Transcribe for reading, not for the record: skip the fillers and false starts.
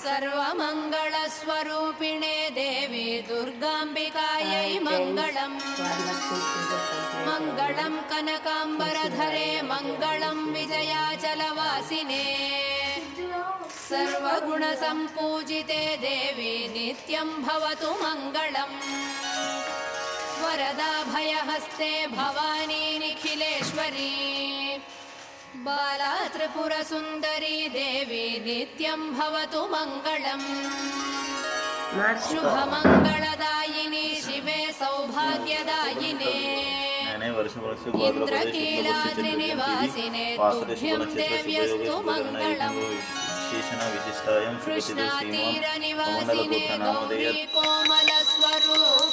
सर्वमङ्गलस्वरूपिणे देवी दुर्गाम्बिकायै मङ्गलम्। मङ्गलं कनकाम्बरधरे मङ्गलं विजयाचलवासिने। सर्वगुणसम्पूजिते देवी नित्यं भवतु मङ्गलम्। वरदाभयहस्ते भवानी निखिलेश्वरी। बाला त्रिपुरसुन्दरी देवी नित्यं भवतु मङ्गलम्। शुभमङ्गलदायिनी शिवे सौभाग्यदायिने। इन्द्रकीलाद्रिनिवासिने तुभ्यं देव्यस्तु मङ्गलम्। कृष्णातीरनिवासिने गौरी कोमलस्वरूपिणे।